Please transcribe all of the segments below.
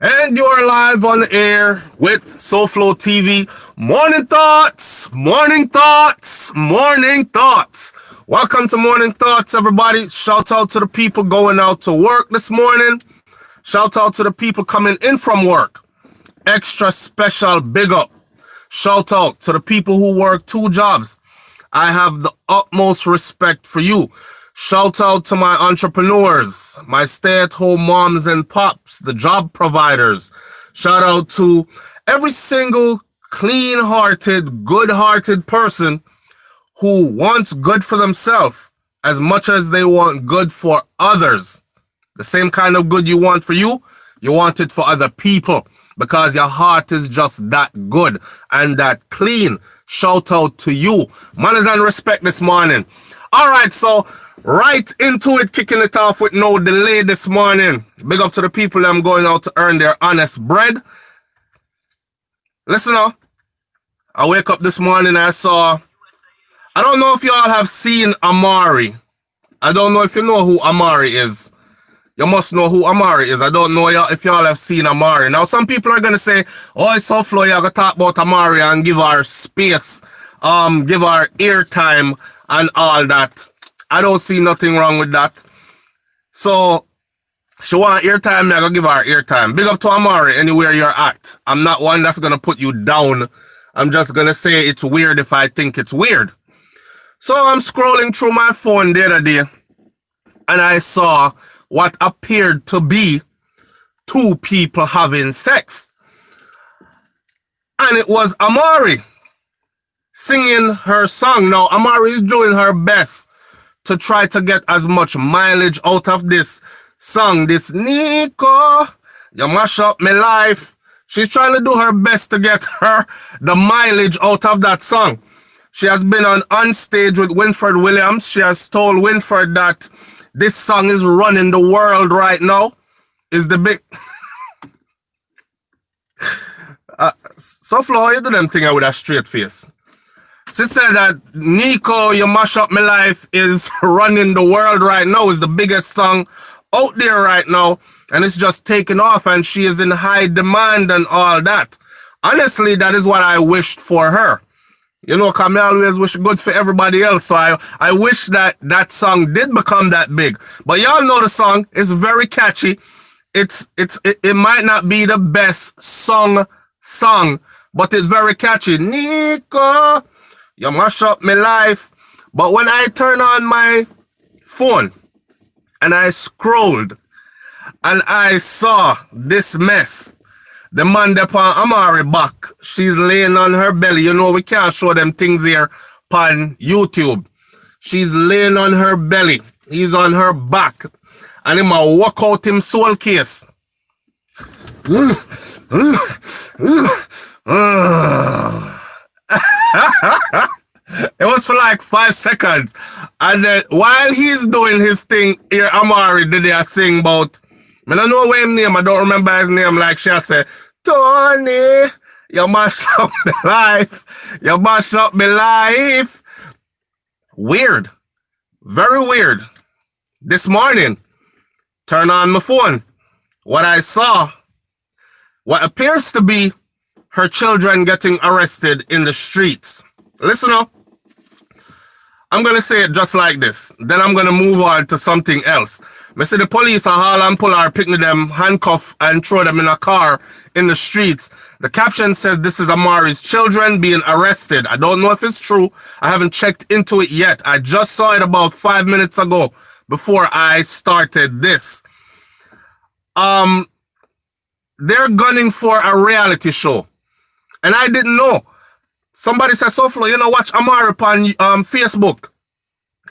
And you're live on air with SouFLoTV. Morning thoughts, morning thoughts, morning thoughts. Welcome to Morning Thoughts, everybody. Shout out to the people going out to work this morning. Shout out to the people coming in from work. Extra special big up. Shout out to the people who work 2 jobs. I have the utmost respect for you. Shout out to my entrepreneurs, my stay-at-home moms and pops, the job providers. Shout out to every single clean-hearted, good-hearted person who wants good for themselves as much as they want good for others. The same kind of good you want for you want it for other people because your heart is just that good and that clean. Shout out to you. Manners and respect this morning. All right, so right into it, kicking it off with no delay this morning. Big up to the people I'm going out to earn their honest bread. Listen up. I wake up this morning, I don't know if y'all have seen Amari. I don't know if you know who Amari is. You must know who Amari is. I don't know if y'all have seen Amari. Now, some people are going to say, oh, it's SouFLo, you're going to talk about Amari and give her space, give her airtime and all that. I don't see nothing wrong with that. So, she want airtime, I'm going to give her airtime. Big up to Amari anywhere you're at. I'm not one that's going to put you down. I'm just going to say it's weird if I think it's weird. So, I'm scrolling through my phone the other day, and I saw what appeared to be 2 people having sex. And it was Amari singing her song. Now, Amari is doing her best to try to get as much mileage out of this song. This Nico, you mash up my life. She's trying to do her best to get the mileage out of that song. She has been on stage with Winfred Williams. She has told Winfred that this song is running the world right now. Is the big... SouFLo, you do them thing with a straight face. She said that Nico, You Mash Up My Life is running the world right now. Is the biggest song out there right now. And it's just taking off and she is in high demand and all that. Honestly, that is what I wished for her. You know, because I always wish good for everybody else. So I wish that song did become that big. But y'all know the song. It's very catchy. It might not be the best song, but it's very catchy. Nico, you mash up my life. But when I turn on my phone and I scrolled and I saw this mess, the man upon Amari back, she's laying on her belly. You know, we can't show them things here on YouTube. She's laying on her belly. He's on her back. And he might walk out him soul case. It was for like 5 seconds. And then while he's doing his thing here, Amari did they sing about, I don't know what his name, I don't remember his name, like she said, Tony, you mash up my life. You mash up my life. Weird. Very weird. This morning, turn on my phone. What I saw, what appears to be her children getting arrested in the streets. Listen up. I'm going to say it just like this. Then I'm going to move on to something else. I see the police are haul and pull her, picking them, handcuff and throw them in a car in the streets. The caption says this is Amari's children being arrested. I don't know if it's true. I haven't checked into it yet. I just saw it about 5 minutes ago before I started this. They're gunning for a reality show. And I didn't know. Somebody said, SouFLo, you know, watch Amari on Facebook.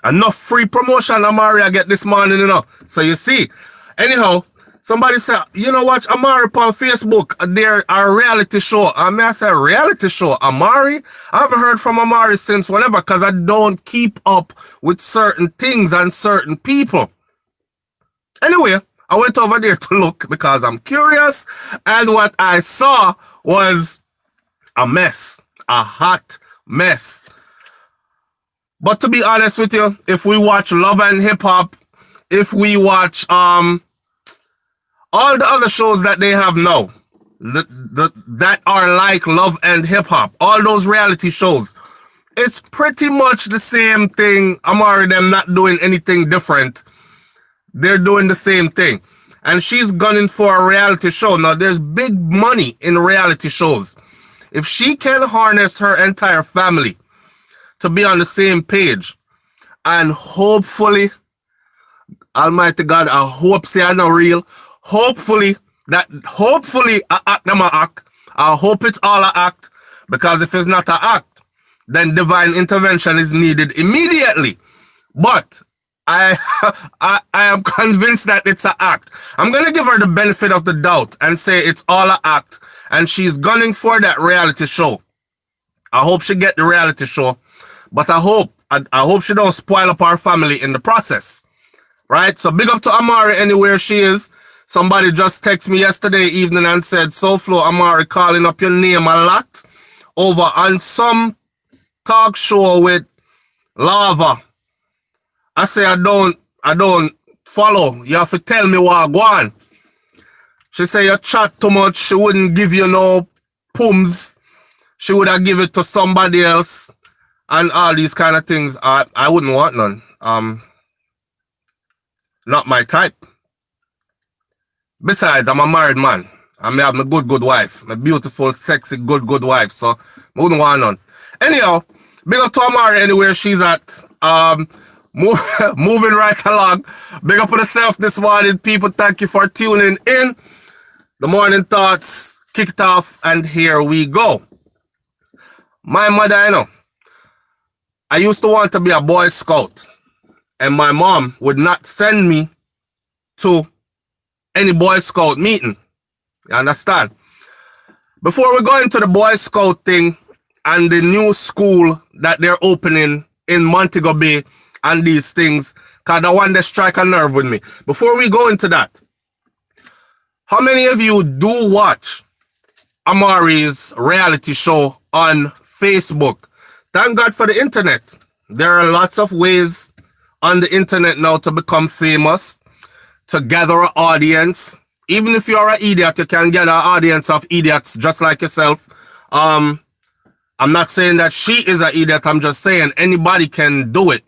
Enough free promotion Amari I get this morning, you know. So you see. Anyhow, somebody said, you know, watch Amari on Facebook. They're a reality show. I said, reality show? Amari? I haven't heard from Amari since whenever because I don't keep up with certain things and certain people. Anyway, I went over there to look because I'm curious. And what I saw was a mess. A hot mess. But to be honest with you, if we watch Love and Hip Hop, if we watch All the other shows that they have now, that are like Love and Hip Hop, all those reality shows, it's pretty much the same thing. I'm already them not doing anything different. They're doing the same thing. And she's gunning for a reality show. Now, there's big money in reality shows. If she can harness her entire family to be on the same page, and hopefully, Almighty God, I hope say I know real. Hopefully, I act them a act. I hope it's all a act, because if it's not a act, then divine intervention is needed immediately. But I am convinced that it's an act. I'm going to give her the benefit of the doubt and say it's all an act, and she's gunning for that reality show. I hope she get the reality show, but I hope she don't spoil up our family in the process. Right? So big up to Amari anywhere she is. Somebody just texted me yesterday evening and said, SouFlo, Amari calling up your name a lot over on some talk show with Lava. I say I don't follow. You have to tell me what I go on. She say you chat too much. She wouldn't give you no pums. She would have give it to somebody else. And all these kind of things. I wouldn't want none. Not my type. Besides, I'm a married man. I may have a good wife. A beautiful, sexy, good wife. So, I wouldn't want none. Anyhow, big up to Amari anywhere she's at. Moving right along. Big up for yourself this morning, people. Thank you for tuning in. The morning thoughts kicked off, and here we go. My mother, you know, I used to want to be a Boy Scout, and my mom would not send me to any Boy Scout meeting. You understand? Before we go into the Boy Scout thing and the new school that they're opening in Montego Bay and these things, because the one that strike a nerve with me. Before we go into that, how many of you do watch Amari's reality show on Facebook? Thank God for the internet. There are lots of ways on the internet now to become famous, to gather an audience. Even if you're an idiot, you can get an audience of idiots just like yourself. I'm not saying that she is an idiot. I'm just saying anybody can do it.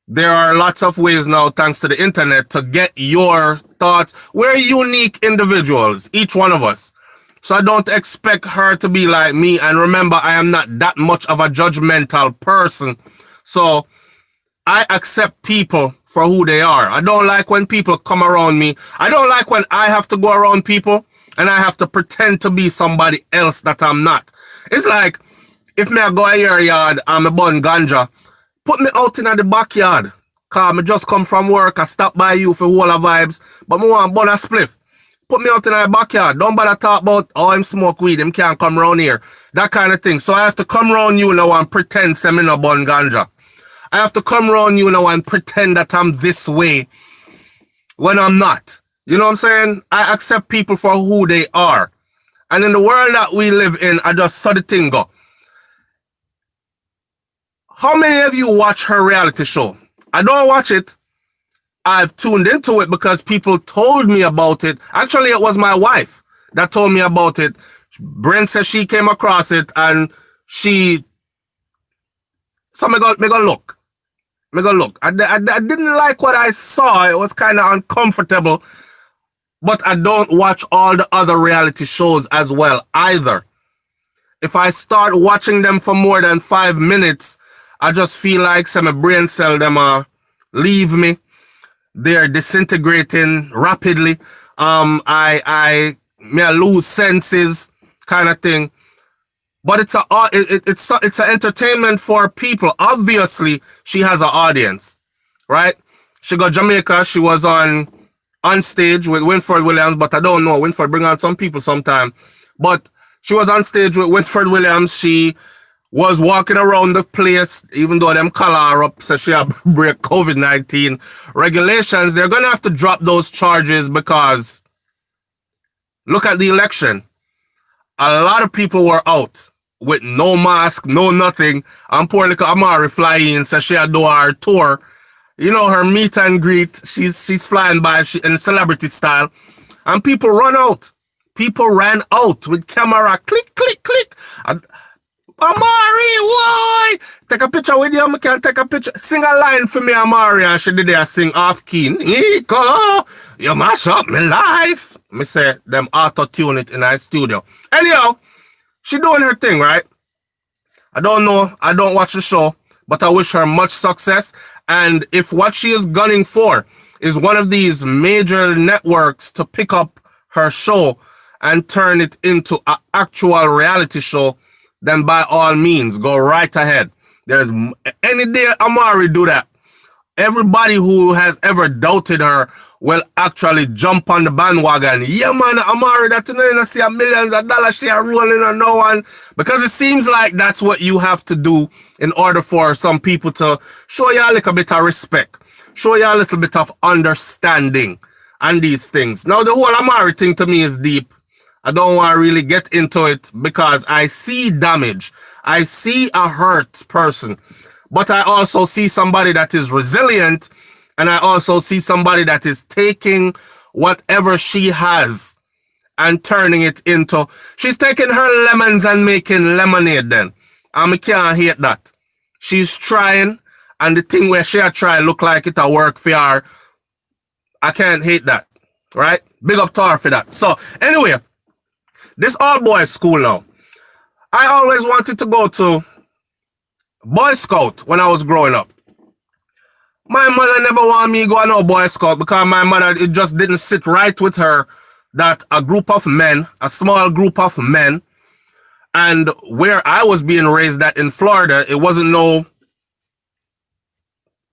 There are lots of ways now, thanks to the internet, to get your thoughts. We're unique individuals, each one of us. So I don't expect her to be like me. And remember, I am not that much of a judgmental person. So I accept people for who they are. I don't like when people come around me. I don't like when I have to go around people and I have to pretend to be somebody else that I'm not. It's like, if me I go in your yard and I burn ganja, put me out in the backyard. Cause I just come from work, I stop by you for whole of vibes, but I want burn a spliff. Put me out in the backyard. Don't bother talk about, oh, I'm smoke weed, him can't come around here. That kind of thing. So I have to come around you now and pretend I'm in a burn ganja. I have to come around you now and pretend that I'm this way when I'm not. You know what I'm saying? I accept people for who they are. And in the world that we live in, I just saw the thing go. How many of you watch her reality show? I don't watch it. I've tuned into it because people told me about it. Actually, it was my wife that told me about it. Brent says she came across it and she... So me go look. I didn't like what I saw. It was kind of uncomfortable. But I don't watch all the other reality shows as well either. If I start watching them for more than 5 minutes, I just feel like some brain cell them leave me. They're disintegrating rapidly. I lose senses, kind of thing. But it's an entertainment for people. Obviously, she has an audience, right? She got Jamaica. She was on stage with Winfred Williams, but I don't know. Winfred bring on some people sometime. But she was on stage with Winfred Williams. She was walking around the place, even though them call her up, so she have break COVID-19 regulations. They're going to have to drop those charges because look at the election. A lot of people were out with no mask, no nothing. And poor little Amari flying, so she had do her tour. You know, her meet and greet. She's flying by in celebrity style. And people run out. People ran out with camera. Click, click, click. And, Amari, why? Take a picture with you. I can take a picture. Sing a line for me, Amari. And she did there sing off key. Nico, you mash up my life. Me say them auto-tune it in our studio. Anyhow, she doing her thing, right? I don't know. I don't watch the show, but I wish her much success. And if what she is gunning for is one of these major networks to pick up her show and turn it into an actual reality show, then by all means, go right ahead. There's any day Amari do that, everybody who has ever doubted her will actually jump on the bandwagon. Yeah, man, Amari, that you know, see millions of dollars she are rolling on no one. Because it seems like that's what you have to do in order for some people to show you a little bit of respect, show you a little bit of understanding and these things. Now, the whole Amari thing to me is deep. I don't want to really get into it because I see damage. I see a hurt person, but I also see somebody that is resilient, and I also see somebody that is taking whatever she has and turning it into, she's taking her lemons and making lemonade then. And I can't hate that. She's trying, and the thing where she try look like it a work for her. I can't hate that, right? Big up to her for that. So anyway, this all boys school now. I always wanted to go to Boy Scout when I was growing up. My mother never wanted me to go to no Boy Scout because my mother, it just didn't sit right with her that a group of men, a small group of men, and where I was being raised at in Florida, it wasn't no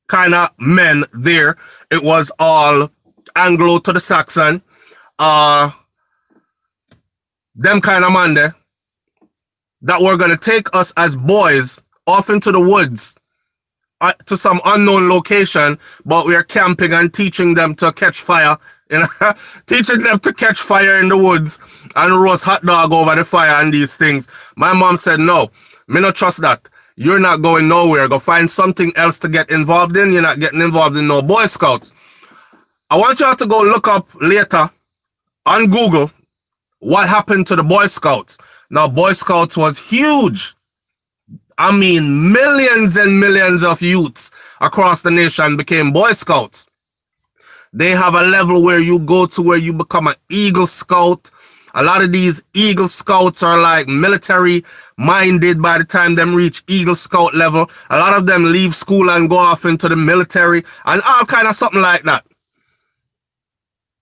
kind of men there. It was all Anglo to the Saxon. Them kind of man there that were going to take us as boys off into the woods to some unknown location, but we are camping and teaching them to catch fire, you know, teaching them to catch fire in the woods and roast hot dog over the fire and these things. My mom said, no, me not trust that. You're not going nowhere. Go find something else to get involved in. You're not getting involved in no Boy Scouts. I want you all to go look up later on Google what happened to the Boy Scouts. Now, Boy Scouts was huge. I mean, millions and millions of youths across the nation became Boy Scouts. They have a level where you go to where you become an Eagle Scout. A lot of these Eagle Scouts are like military minded by the time them reach Eagle Scout level. A lot of them leave school and go off into the military and all kind of something like that.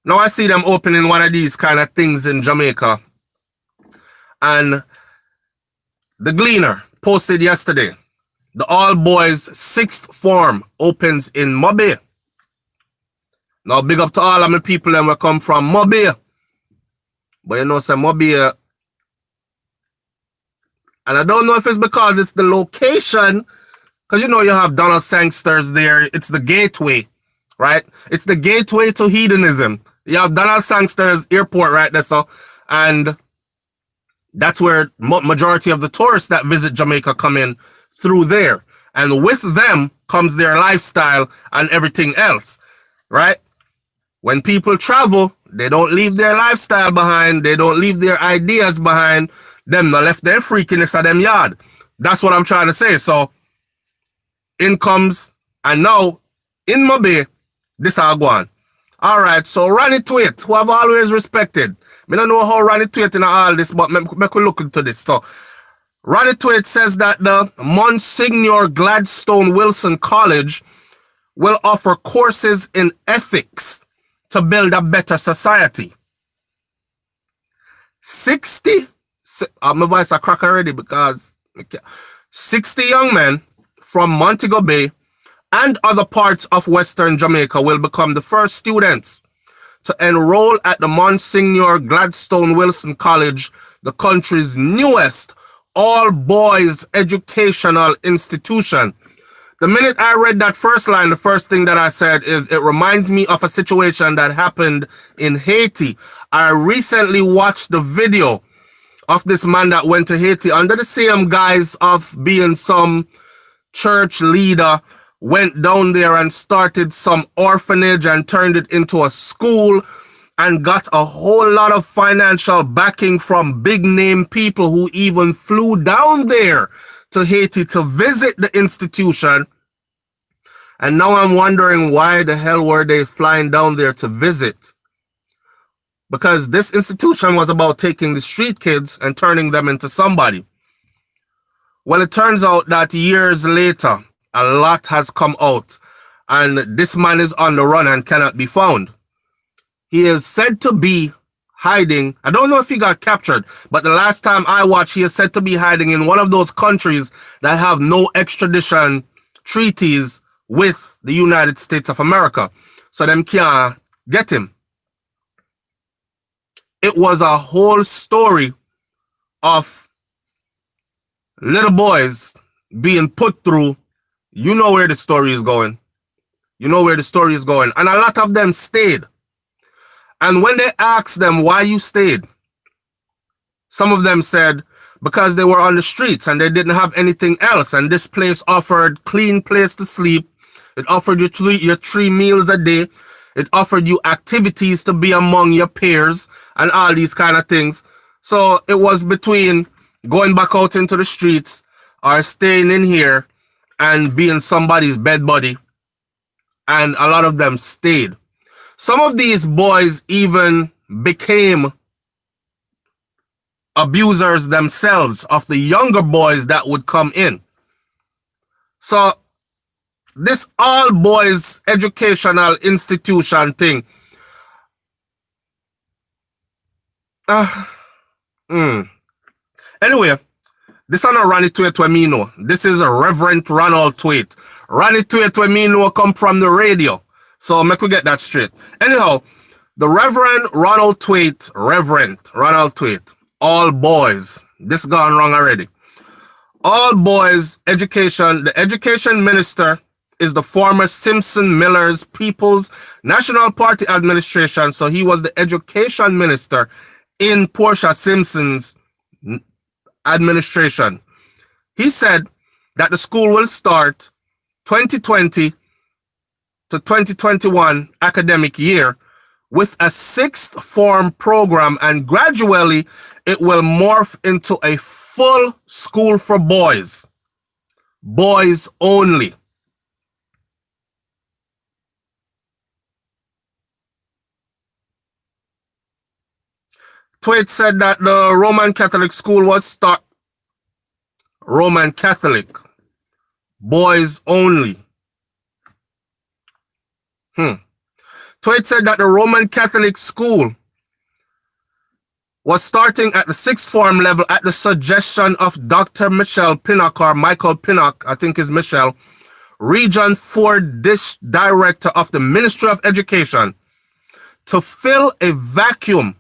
Now I see them opening one of these kind of things in Jamaica. And the Gleaner posted yesterday, the all boys 6th form opens in Mobay. Now big up to all of my people that will come from Mobay. But you know, say Mobay, and I don't know if it's because it's the location, because you know you have Donald Sangsters there. It's the gateway, right? It's the gateway to hedonism. You have Donald Sangsters Airport right there, so, and that's where majority of the tourists that visit Jamaica come in through there. And with them comes their lifestyle and everything else, right? When people travel, they don't leave their lifestyle behind. They don't leave their ideas behind. Them not left their freakiness at them yard. That's what I'm trying to say. So, in comes, and now, in Mobay, this all go on. All right, so Ronnie Tweet, who I've always respected. I don't know how Ronnie Tweet in all this, but make we look into this. So, Ronnie Tweet says that the Monsignor Gladstone Wilson College will offer courses in ethics to build a better society. 60, my voice a crack already because 60 young men from Montego Bay and other parts of Western Jamaica will become the first students to enroll at the Monsignor Gladstone Wilson College, the country's newest all-boys educational institution. The minute I read that first line, the first thing that I said is it reminds me of a situation that happened in Haiti. I recently watched the video of this man that went to Haiti under the same guise of being some church leader, went down there and started some orphanage and turned it into a school and got a whole lot of financial backing from big name people who even flew down there to Haiti to visit the institution. And now I'm wondering why the hell were they flying down there to visit? Because this institution was about taking the street kids and turning them into somebody. Well, it turns out that years later, a lot has come out, and this man is on the run and cannot be found. He is said to be hiding. I don't know if he got captured, but the last time I watched, he is said to be hiding in one of those countries that have no extradition treaties with the United States of America. So them can't get him. It was a whole story of little boys being put through. You know where the story is going. You know where the story is going. And a lot of them stayed. And when they asked them why you stayed, some of them said because they were on the streets and they didn't have anything else. And this place offered clean place to sleep. It offered you your 3 meals a day. It offered you activities to be among your peers and all these kind of things. So it was between going back out into the streets or staying in here and being somebody's bed buddy. And a lot of them stayed. Some of these boys even became abusers themselves of the younger boys that would come in. So this all boys educational institution thing. Anyway, this is not Ronnie Tweet where me know. This is a Reverend Ronald Tweet. Ronnie Tweet where me know come from the radio. So make we get that straight. Anyhow, the Reverend Ronald Tweet, all boys. This gone wrong already. All boys education. The education minister is the former Simpson Miller's People's National Party administration. So he was the education minister in Portia Simpson's administration. He said that the school will start 2020 to 2021 academic year with a 6th form program, and gradually it will morph into a full school for boys. Boys only. Tweet said that the Roman Catholic school was Roman Catholic. Boys only. Tweet said that the Roman Catholic school was starting at the 6th form level at the suggestion of Dr. Michelle Pinnock, or Michael Pinnock, I think is Michelle, Region 4 Dish Director of the Ministry of Education, to fill a vacuum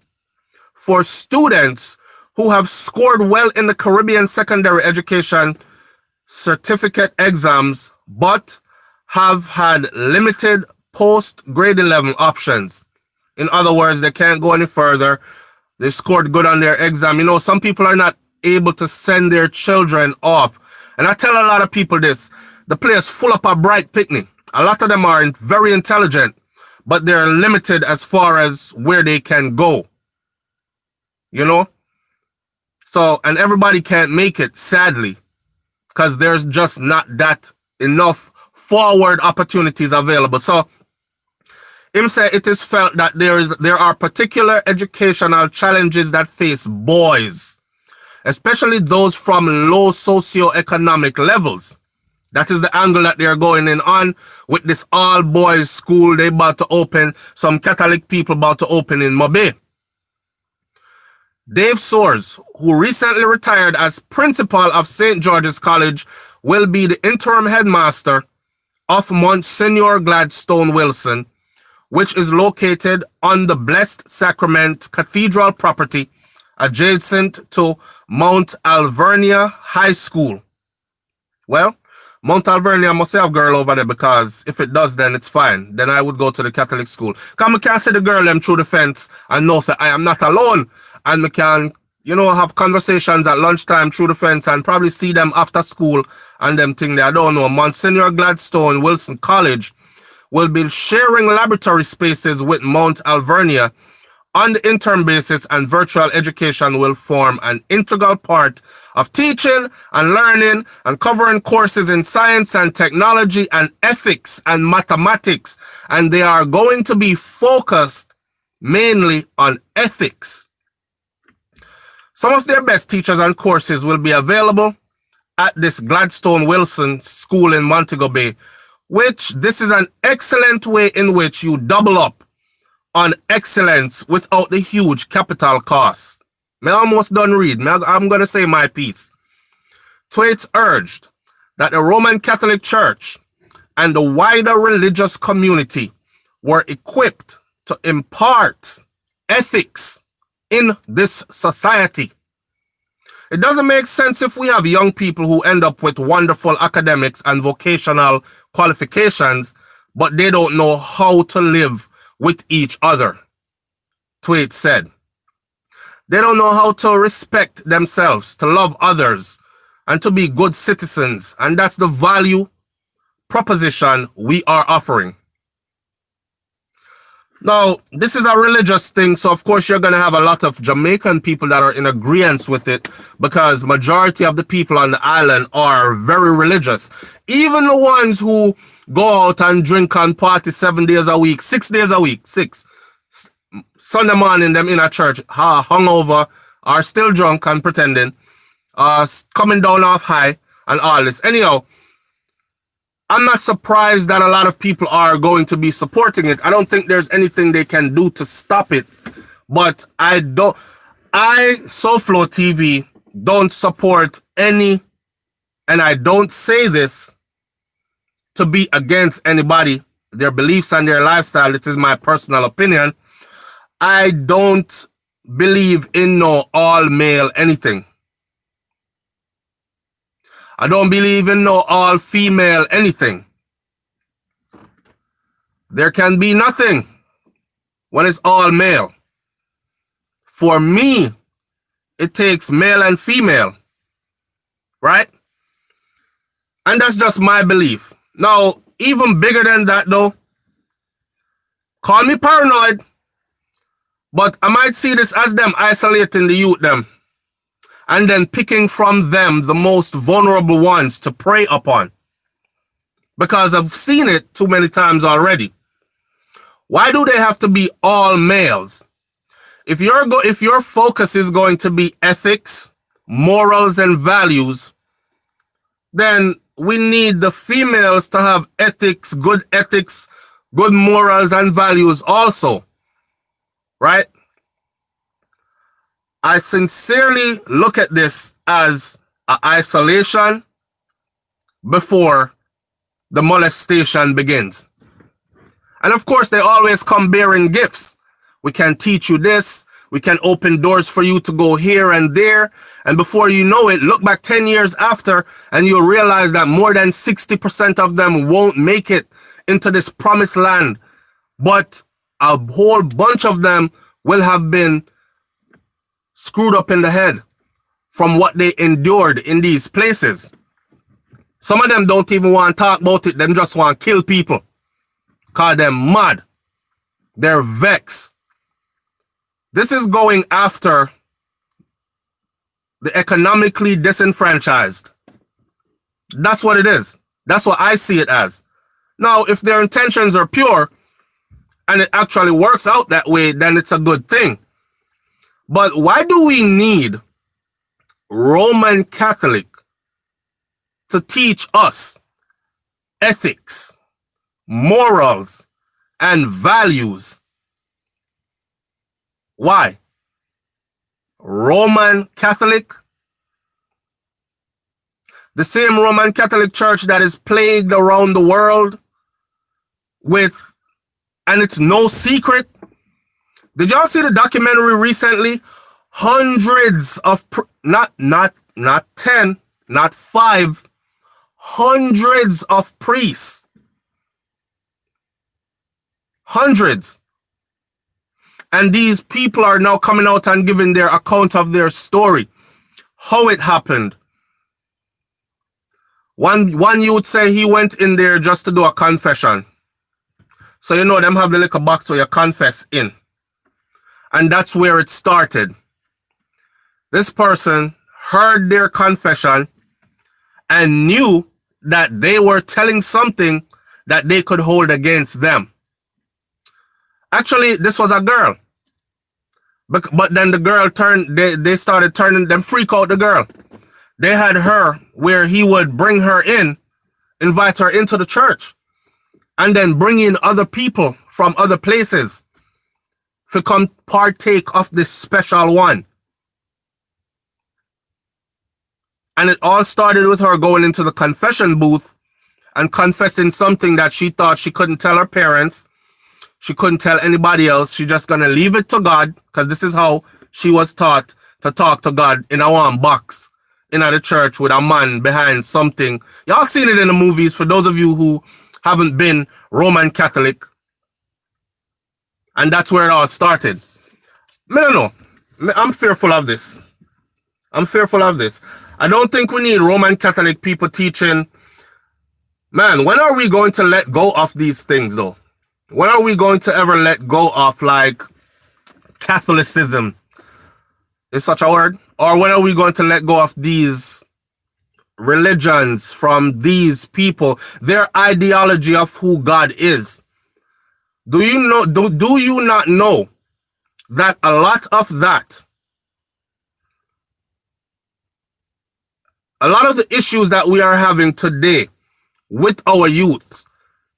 for students who have scored well in the Caribbean secondary education certificate exams, but have had limited post-grade 11 options. In other words, they can't go any further. They scored good on their exam. You know, some people are not able to send their children off. And I tell a lot of people this. The place full up a bright picnic. A lot of them are very intelligent, but they're limited as far as where they can go. You know? So, and everybody can't make it, sadly, because there's just not that enough forward opportunities available. So, him say it is felt that there are particular educational challenges that face boys, especially those from low socioeconomic levels. That is the angle that they're going in on with this all boys school they about to open, some Catholic people about to open in Mobay. Dave Soares, who recently retired as principal of St. George's College, will be the interim headmaster of Monsignor Gladstone Wilson, which is located on the Blessed Sacrament Cathedral property adjacent to Mount Alvernia High School. Well, Mount Alvernia must have girl over there, because if it does, then it's fine. Then I would go to the Catholic school. Come, I can see the girl them through the fence and know that I am not alone. And we can, you know, have conversations at lunchtime through the fence and probably see them after school and them thing there. I don't know. Monsignor Gladstone Wilson College will be sharing laboratory spaces with Mount Alvernia, on the interim basis, and virtual education will form an integral part of teaching and learning and covering courses in science and technology and ethics and mathematics. And they are going to be focused mainly on ethics. Some of their best teachers and courses will be available at this Gladstone Wilson School in Montego Bay, which this is an excellent way in which you double up on excellence without the huge capital costs. I almost done read. I'm going to say my piece. It's urged that the Roman Catholic Church and the wider religious community were equipped to impart ethics in this society. It doesn't make sense if we have young people who end up with wonderful academics and vocational qualifications, but they don't know how to live with each other. Tweet said. They don't know how to respect themselves, to love others, and to be good citizens. And that's the value proposition we are offering. Now, this is a religious thing, so of course you're going to have a lot of Jamaican people that are in agreement with it, because majority of the people on the island are very religious. Even the ones who go out and drink and party 7 days a week, 6 days a week, Sunday morning them in a church, hungover, are still drunk and pretending, coming down off high and all this. Anyhow, I'm not surprised that a lot of people are going to be supporting it. I don't think there's anything they can do to stop it. But SouFLoTV, don't support any, and I don't say this to be against anybody, their beliefs and their lifestyle. This is my personal opinion. I don't believe in no all-male anything. I don't believe in no all-female anything. There can be nothing when it's all male. For me, it takes male and female, right? And that's just my belief. Now, even bigger than that though, call me paranoid, but I might see this as them isolating the youth them, and then picking from them the most vulnerable ones to prey upon. Because I've seen it too many times already. Why do they have to be all males? If your focus is going to be ethics, morals, and values, then we need the females to have ethics, good morals, and values also. Right? I sincerely look at this as an isolation before the molestation begins. And of course, they always come bearing gifts. We can teach you this. We can open doors for you to go here and there. And before you know it, look back 10 years after, and you'll realize that more than 60% of them won't make it into this promised land. But a whole bunch of them will have been screwed up in the head from what they endured in these places. Some of them don't even want to talk about it. They just want to kill people. Call them mad. They're vexed. This is going after the economically disenfranchised. That's what it is. That's what I see it as. Now, if their intentions are pure and it actually works out that way, then it's a good thing. But why do we need Roman Catholic to teach us ethics, morals, and values? Why? Roman Catholic? The same Roman Catholic Church that is plagued around the world with, and it's no secret. Did y'all see the documentary recently? Hundreds of, not 10, not 5, hundreds of priests. Hundreds. And these people are now coming out and giving their account of their story. How it happened. One youth say he went in there just to do a confession. So you know them have the little box where you confess in. And that's where it started. This person heard their confession and knew that they were telling something that they could hold against them. Actually, this was a girl. But then the girl they started turning them, freak out the girl. They had her where he would bring her in, invite her into the church, and then bring in other people from other places to come partake of this special one. And it all started with her going into the confession booth and confessing something that she thought she couldn't tell her parents. She couldn't tell anybody else. She just gonna leave it to God, because this is how she was taught to talk to God, in a one box in the church with a man behind something. Y'all seen it in the movies, for those of you who haven't been Roman Catholic. And that's where it all started. I don't know. I'm fearful of this. I'm fearful of this. I don't think we need Roman Catholic people teaching. Man, when are we going to let go of these things, though? When are we going to ever let go of, like, Catholicism? Is such a word? Or when are we going to let go of these religions from these people, their ideology of who God is? Do you know? Do you not know that a lot of that, a lot of the issues that we are having today with our youth,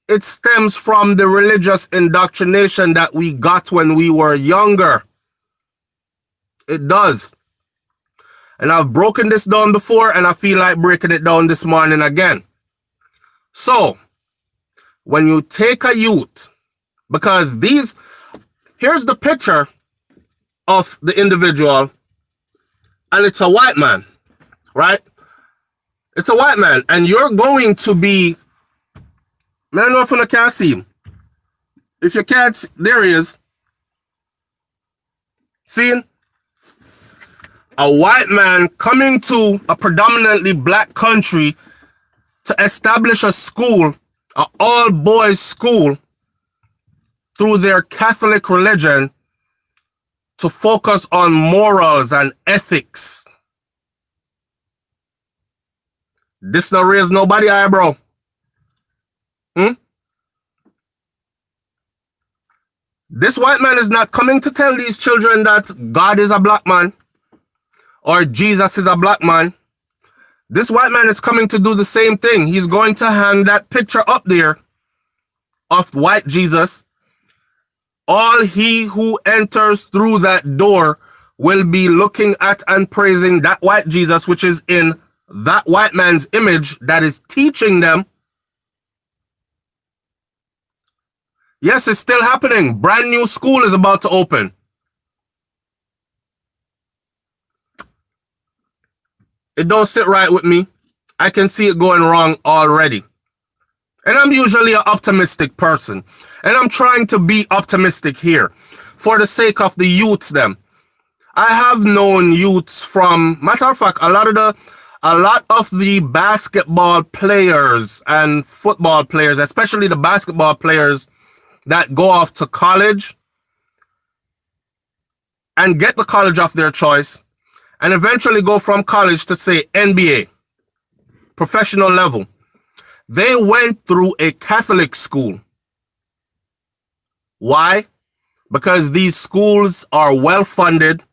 it stems from the religious indoctrination that we got when we were younger. It does. And I've broken this down before, and I feel like breaking it down this morning again. So, when you take a youth, because here's the picture of the individual, and it's a white man, right? It's a white man, and you're going to be, I don't know if you can see him. If you can't, there he is. See? A white man coming to a predominantly black country to establish a school, an all-boys school, through their Catholic religion, to focus on morals and ethics. This not raise nobody eyebrow. This white man is not coming to tell these children that God is a black man or Jesus is a black man. This white man is coming to do the same thing. He's going to hang that picture up there of white Jesus. All he who enters through that door will be looking at and praising that white Jesus, which is in that white man's image that is teaching them. Yes, it's still happening. Brand new school is about to open. It don't sit right with me. I can see it going wrong already. And I'm usually an optimistic person. And I'm trying to be optimistic here for the sake of the youths them. I have known youths from, matter of fact, a lot of the basketball players and football players, especially the basketball players that go off to college and get the college of their choice and eventually go from college to, say, NBA, professional level. They went through a Catholic school. Why? Because these schools are well funded.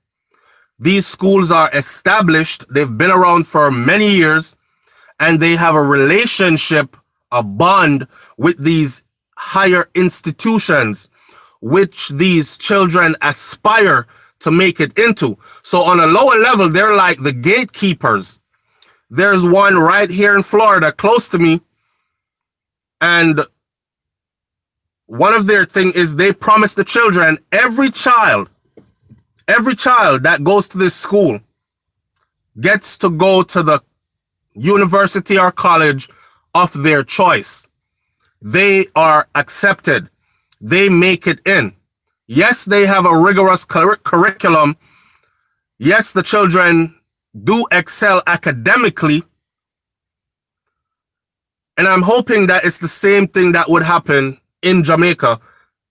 These schools are established. They've been around for many years, and they have a relationship, a bond with these higher institutions, which these children aspire to make it into. So on a lower level, they're like the gatekeepers. There's one right here in Florida, close to me, and one of their thing is they promise the children, every child that goes to this school gets to go to the university or college of their choice. They are accepted. They make it in. Yes, they have a rigorous curriculum. Yes, the children do excel academically. And I'm hoping that it's the same thing that would happen in Jamaica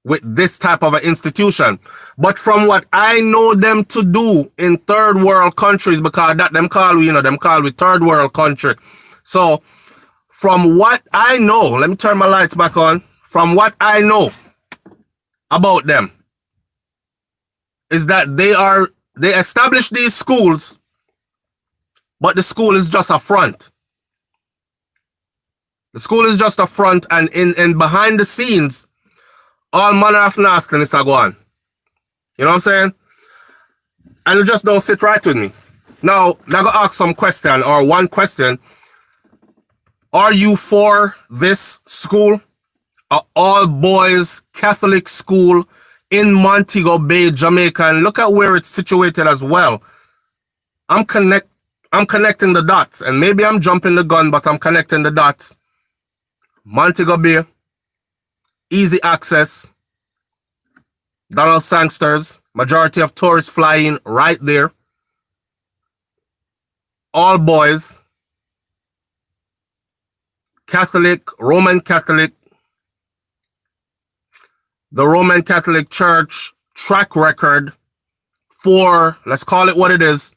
with this type of an institution. But from what I know them to do in third world countries, because that them call we, them call we third world country. So from what I know, let me turn my lights back on. From what I know about them is that they establish these schools, but the school is just a front. The school is just a front, and in behind the scenes, all manner of nastiness are going. You know what I'm saying? And it just don't sit right with me. Now, I'm going to ask some question, or one question. Are you for this school? An all-boys Catholic school in Montego Bay, Jamaica. And look at where it's situated as well. I'm connecting the dots. And maybe I'm jumping the gun, but I'm connecting the dots. Montego Bay, easy access, Donald Sangsters, majority of tourists flying right there. All boys, Catholic, Roman Catholic. The Roman Catholic Church track record for, let's call it what it is,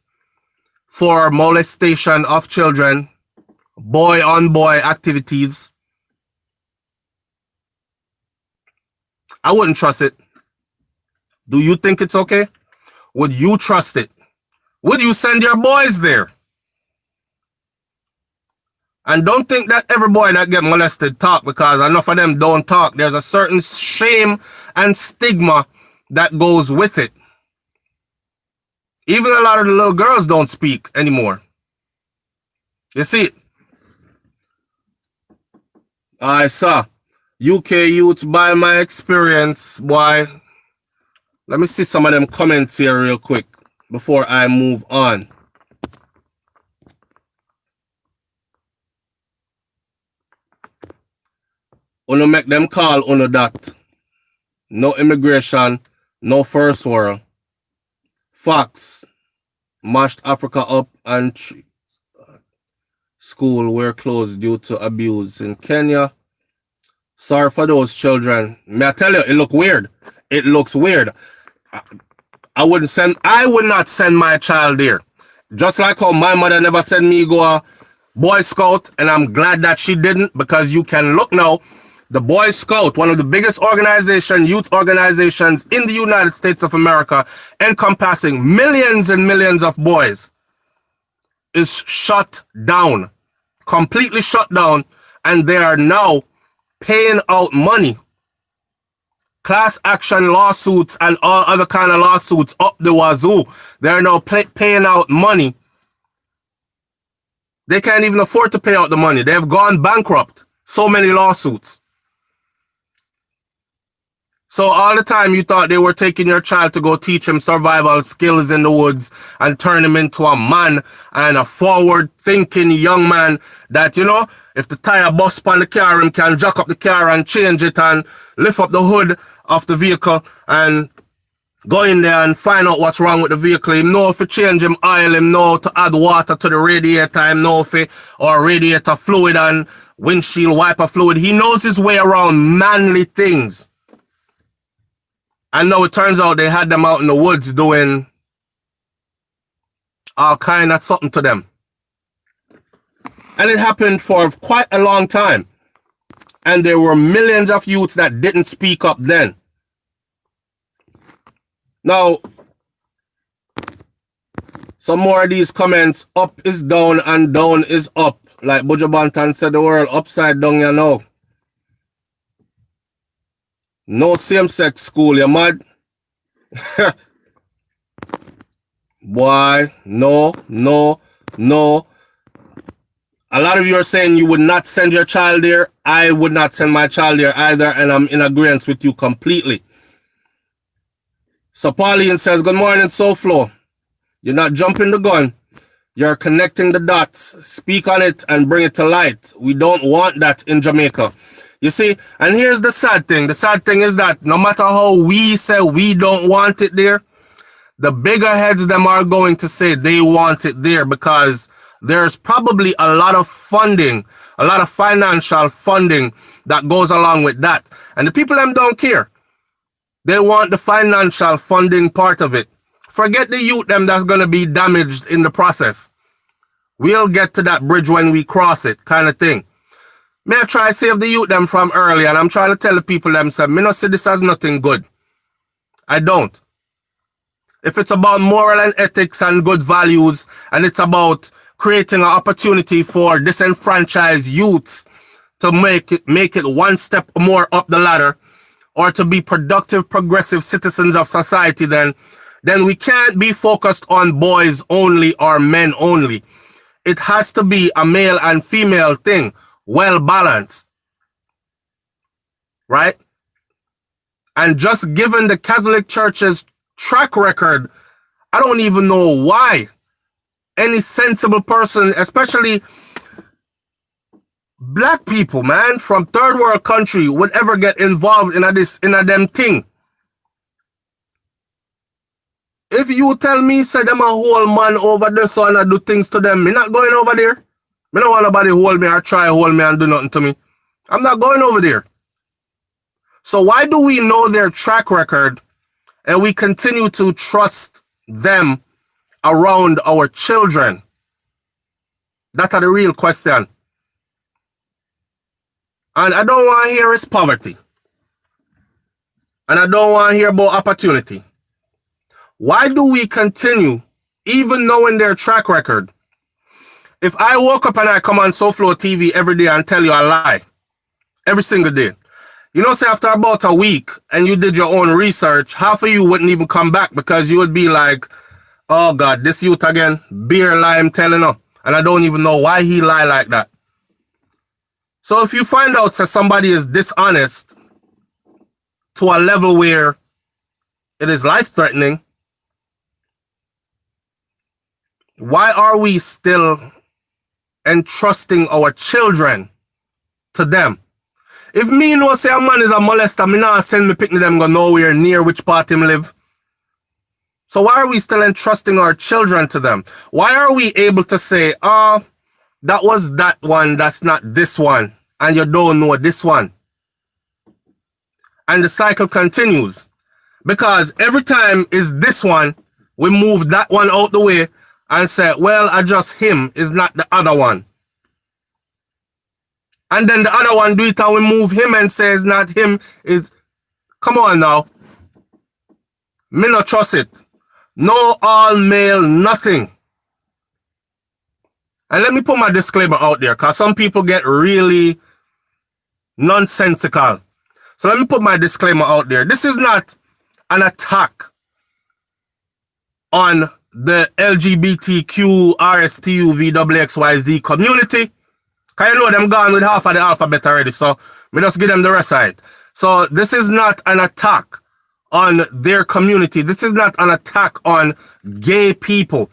for molestation of children, boy-on-boy activities. I wouldn't trust it. Do you think it's okay? Would you trust it? Would you send your boys there? And don't think that every boy that get molested talk, because enough of them don't talk. There's a certain shame and stigma that goes with it. Even a lot of the little girls don't speak anymore. You see? I saw UK youths, by my experience, boy. Let me see some of them comments here real quick before I move on. Uno make them call uno that. No immigration, no first world. Fox mashed Africa up and school were closed due to abuse in Kenya. Sorry for those children. May I tell you, it look weird. It looks weird. I would not send my child there. Just like how my mother never sent me go a Boy Scout, and I'm glad that she didn't, because you can look now. The Boy Scout, one of the biggest youth organizations in the United States of America, encompassing millions and millions of boys, is shut down, completely shut down, and they are now paying out money, class action lawsuits and all other kind of lawsuits up the wazoo. They're now paying out money. They can't even afford to pay out the money. They've gone bankrupt. So many lawsuits. So all the time you thought they were taking your child to go teach him survival skills in the woods and turn him into a man and a forward-thinking young man that, you know, if the tire bust on the car, him can jack up the car and change it and lift up the hood of the vehicle and go in there and find out what's wrong with the vehicle. Him know if to change him oil, him know to add water to the radiator, him know if or radiator fluid and windshield wiper fluid. He knows his way around manly things. And now it turns out they had them out in the woods doing all kind of something to them. And it happened for quite a long time. And there were millions of youths that didn't speak up then. Now, some more of these comments, up is down and down is up. Like Buju Banton said, the world upside down, you know. No same-sex school, you mad? Boy, no. A lot of you are saying you would not send your child there. I would not send my child there either, and I'm in agreement with you completely. So Pauline says, good morning, SouFlo. You're not jumping the gun. You're connecting the dots. Speak on it and bring it to light. We don't want that in Jamaica. You see, and here's the sad thing. The sad thing is that no matter how we say we don't want it there, the bigger heads them are going to say they want it there, because there's probably a lot of funding, a lot of financial funding that goes along with that. And the people them don't care. They want the financial funding part of it. Forget the youth them that's going to be damaged in the process. We'll get to that bridge when we cross it, kind of thing. May I try to save the youth them from early, and I'm trying to tell the people themselves, me not see this as nothing good. I don't. If it's about moral and ethics and good values, and it's about creating an opportunity for disenfranchised youths to make it one step more up the ladder, or to be productive, progressive citizens of society, then we can't be focused on boys only or men only. It has to be a male and female thing, well balanced. Right? And just given the Catholic Church's track record, I don't even know why any sensible person, especially black people, man, from third world country, would ever get involved in a them thing. If you tell me, say them a whole man over there so and I do things to them, me not going over there. Me don't want nobody hold me or try hold me and do nothing to me. I'm not going over there. So why do we know their track record and we continue to trust them around our children? That's the real question. And I don't want to hear it's poverty. And I don't want to hear about opportunity. Why do we continue, even knowing their track record? If I woke up and I come on SouFLoTV every day and tell you a lie, every single day, you know, say after about a week and you did your own research, half of you wouldn't even come back because you would be like, oh God, this youth again, beer lie I'm telling her. And I don't even know why he lie like that. So if you find out that somebody is dishonest to a level where it is life-threatening, why are we still entrusting our children to them? If me know say a man is a molester, me not send me picnic them go nowhere near which part him live. So why are we still entrusting our children to them? Why are we able to say, that was that one, that's not this one, and you don't know this one? And the cycle continues. Because every time is this one, we move that one out the way and say, well, I just him is not the other one. And then the other one do it and we move him and says not him is, come on now. Me not trust it. No all male, nothing. And let me put my disclaimer out there because some people get really nonsensical. So let me put my disclaimer out there. This is not an attack on the LGBTQ, RSTU, VXXYZ community. Because you know them gone with half of the alphabet already, so we just give them the rest side. So this is not an attack on their community. This is not an attack on gay people.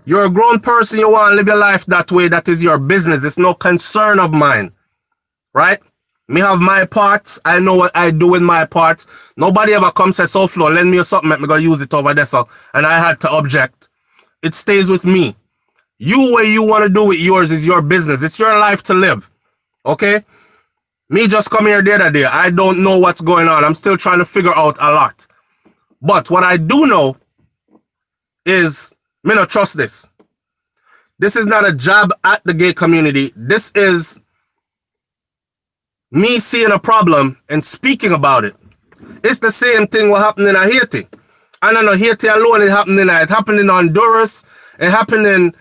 You're a grown person, you want to live your life that way, that is your business. It's no concern of mine, right? Me have my parts. I know what I do with my parts. Nobody ever comes say, SouFLo, lend me something, let me go use it over there. So, and I had to object. It stays with me. You, what you want to do with yours is your business. It's your life to live. Okay? Me just come here the other day. I don't know what's going on. I'm still trying to figure out a lot. But what I do know is, me not trust this. This is not a jab at the gay community. This is me seeing a problem and speaking about it. It's the same thing what happened in Haiti. And I know Haiti alone, it happened in Honduras. It happened in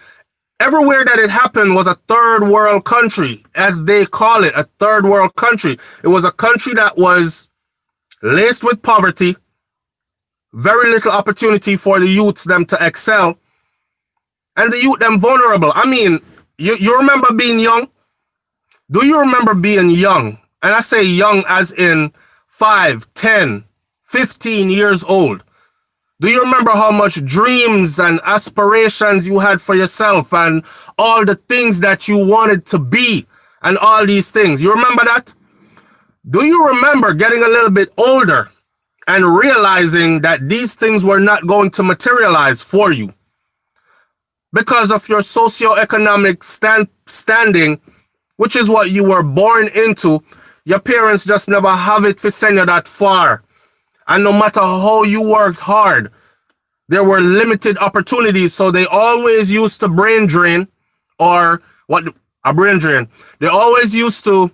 everywhere that it happened was a third world country, as they call it, a third world country. It was a country that was laced with poverty, very little opportunity for the youths them to excel, and the youth them vulnerable. I mean, you remember being young? Do you remember being young? And I say young as in 5, 10, 15 years old. Do you remember how much dreams and aspirations you had for yourself and all the things that you wanted to be and all these things? You remember that? Do you remember getting a little bit older and realizing that these things were not going to materialize for you because of your socioeconomic standing, which is what you were born into? Your parents just never have it to send you that far. And no matter how you worked hard, there were limited opportunities. So they always used to brain drain, or what a brain drain. They always used to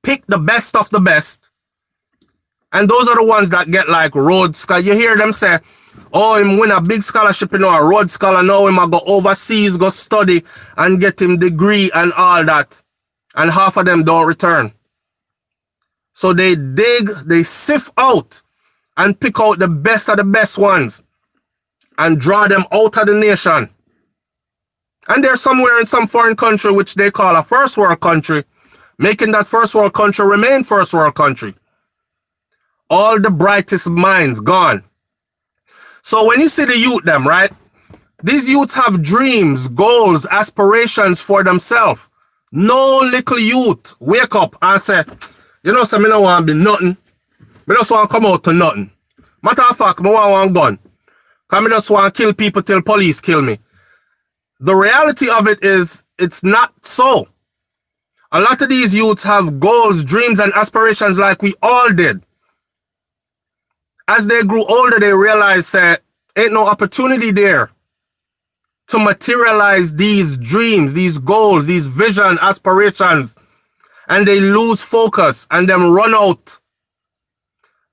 pick the best of the best. And those are the ones that get like Rhodes. Cause you hear them say, oh, him win a big scholarship, you know, a Rhodes scholar, now him a go overseas, go study and get him degree and all that. And half of them don't return. So they dig, they sift out and pick out the best of the best ones and draw them out of the nation. And they're somewhere in some foreign country which they call a first world country, making that first world country remain first world country. All the brightest minds gone. So when you see the youth them, right? These youths have dreams, goals, aspirations for themselves. No little youth wake up and say, you know, so me don't want to be nothing. Me just want to come out to nothing. Matter of fact, me want one gun. Because me just want to kill people till police kill me. The reality of it is, it's not so. A lot of these youths have goals, dreams, and aspirations like we all did. As they grew older, they realized that ain't no opportunity there to materialize these dreams, these goals, these vision, aspirations. And they lose focus and them run out.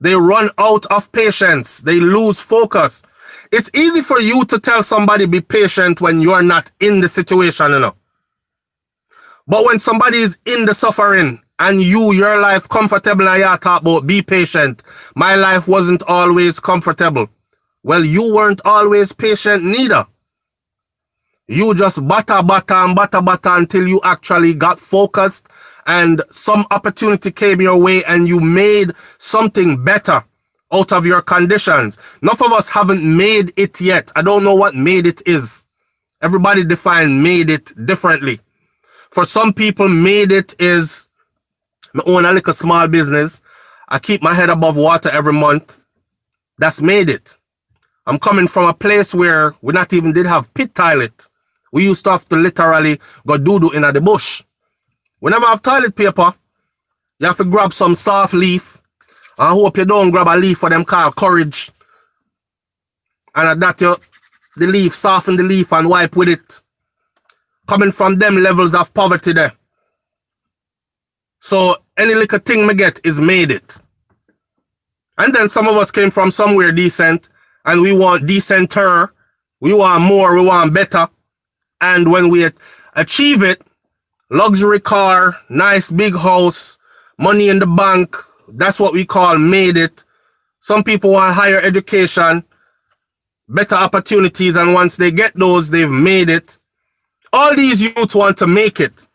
They run out of patience. They lose focus. It's easy for you to tell somebody be patient when you're not in the situation, you know. But when somebody is in the suffering and your life comfortable and you talk about be patient, my life wasn't always comfortable. Well, you weren't always patient neither. You just batter until you actually got focused and some opportunity came your way and you made something better out of your conditions. None of us haven't made it yet. I don't know what made it is. Everybody define made it differently. For some people, made it is I own a little small business. I keep my head above water every month. That's made it. I'm coming from a place where we not even did have pit toilet. We used to have to literally go doo-doo in the bush. We never have toilet paper. You have to grab some soft leaf. I hope you don't grab a leaf for them called courage. And at that the leaf, soften the leaf and wipe with it. Coming from them levels of poverty there. So any little thing me get is made it. And then some of us came from somewhere decent and we want decenter. We want more, we want better. And when we achieve it, luxury car, nice big house, money in the bank, that's what we call made it. Some people want higher education, better opportunities, and once they get those, they've made it. All these youths want to make it.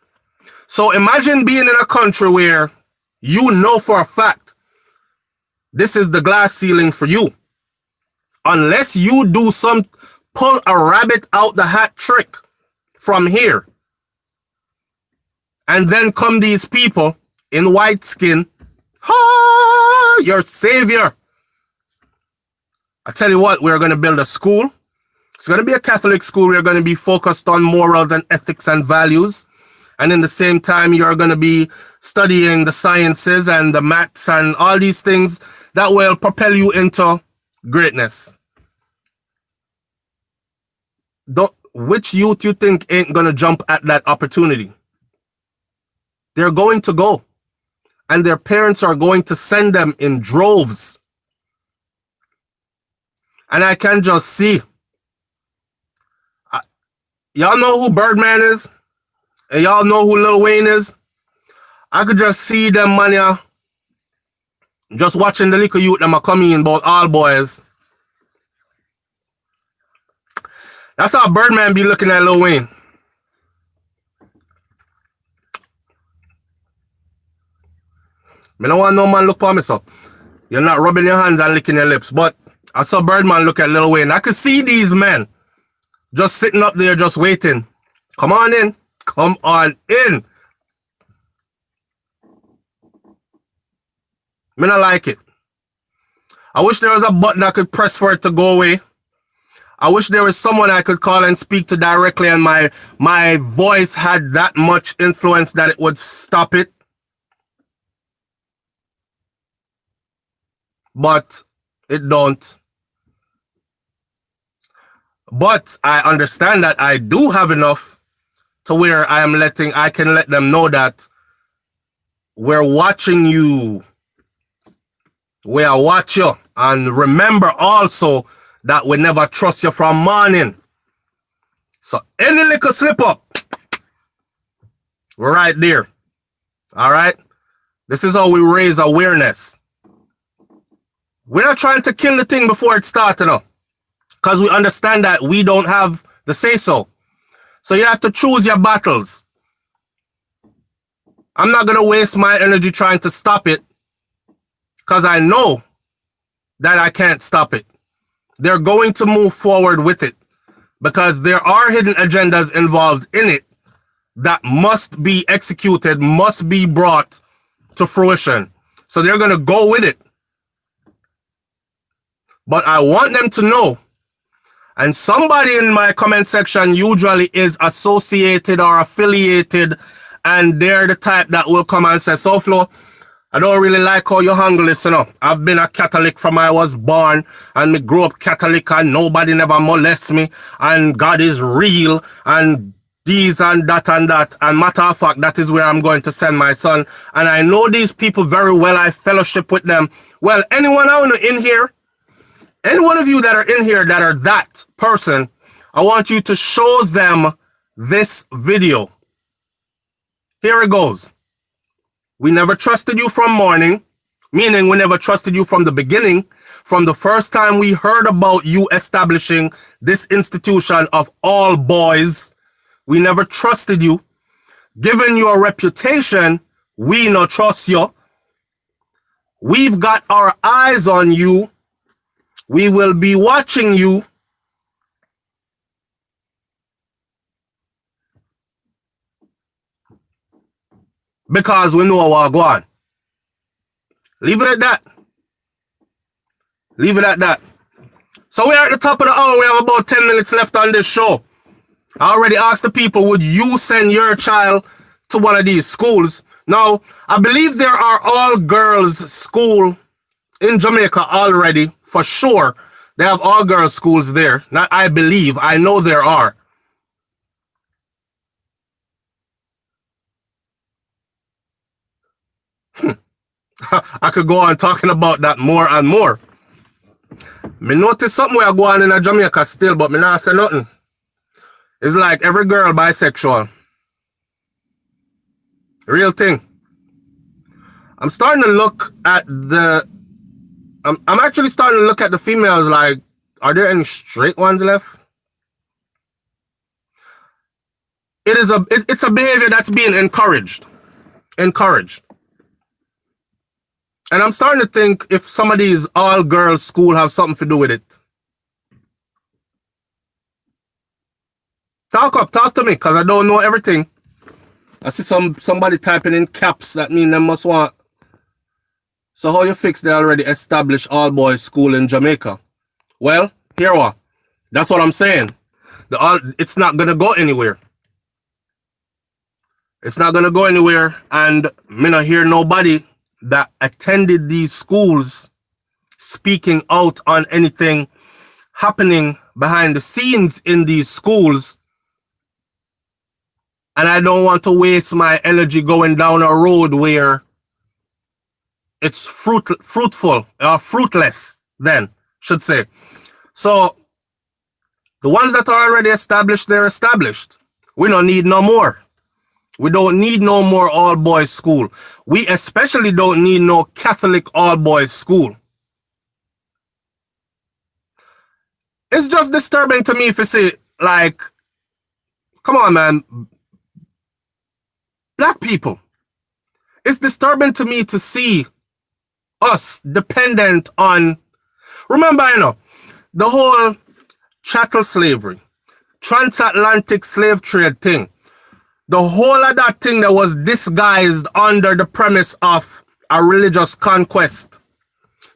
So imagine being in a country where you know for a fact this is the glass ceiling for you. Unless you do pull a rabbit out the hat trick from here. And then come these people in white skin. Your savior. I tell you what, we're going to build a school. It's going to be a Catholic school. We're going to be focused on morals and ethics and values. And in the same time, you're going to be studying the sciences and the maths and all these things that will propel you into greatness. Which youth you think ain't going to jump at that opportunity? They're going to go. And their parents are going to send them in droves. And I can just see. Y'all know who Birdman is? And y'all know who Lil Wayne is? I could just see them, man, yeah. Just watching the little youth them are coming in about all boys. That's how Birdman be looking at Lil Wayne. Me don't want no man look for me, so. You're not rubbing your hands and licking your lips. But I saw Birdman look at Lil Wayne. I could see these men just sitting up there just waiting. Come on in. Come on in. Me not like it. I wish there was a button I could press for it to go away. I wish there was someone I could call and speak to directly and my voice had that much influence that it would stop it. but it don't. But I understand that I do have enough to where I can let them know that we're watching you. We are watch you. And remember also that we never trust you from morning. So any little slip up, we're right there. All right? This is how we raise awareness. We're not trying to kill the thing before it starts, you know, because we understand that we don't have the say-so. So you have to choose your battles. I'm not going to waste my energy trying to stop it because I know that I can't stop it. They're going to move forward with it because there are hidden agendas involved in it that must be executed, must be brought to fruition. So they're going to go with it. But I want them to know, and somebody in my comment section usually is associated or affiliated, and they're the type that will come and say, SouFlo, I don't really like how you handle this, you know. I've been a Catholic from I was born, and me grew up Catholic, and nobody never molest me, and God is real, and these and that and that. And matter of fact, that is where I'm going to send my son. And I know these people very well. I fellowship with them. Well, anyone out in here, any one of you that are in here that are that person, I want you to show them this video. Here it goes. We never trusted you from morning, meaning we never trusted you from the beginning, from the first time we heard about you establishing this institution of all boys. We never trusted you. Given your reputation, we no trust you. We've got our eyes on you. We will be watching you. Because we know what's going on. Leave it at that. Leave it at that. So we're at the top of the hour. We have about 10 minutes left on this show. I already asked the people, would you send your child to one of these schools? Now, I believe there are all girls school in Jamaica already, for sure. They have all girls schools there. Not I believe, I know there are. I could go on talking about that more and more. Me notice something where I go on in Jamaica still, but me not say nothing. It's like every girl bisexual. Real thing. I'm starting to look at the... I'm actually starting to look at the females like, are there any straight ones left? It's a behavior that's being encouraged. Encouraged. And I'm starting to think if some of these all-girls school have something to do with it. Talk to me, because I don't know everything. I see somebody typing in caps, that mean they must want. So how you fix the already established all-boys school in Jamaica? Well, here we are. That's what I'm saying. It's not going to go anywhere. It's not going to go anywhere, and me not hear nobody that attended these schools speaking out on anything happening behind the scenes in these schools. And I don't want to waste my energy going down a road where it's fruitful or fruitless, then, should say. So, the ones that are already established, they're established. We don't need no more. We don't need no more all-boys school. We especially don't need no Catholic all-boys school. It's just disturbing to me if you say, like, come on, man. Black people. It's disturbing to me to see us dependent on, remember, you know, the whole chattel slavery, transatlantic slave trade thing. The whole of that thing that was disguised under the premise of a religious conquest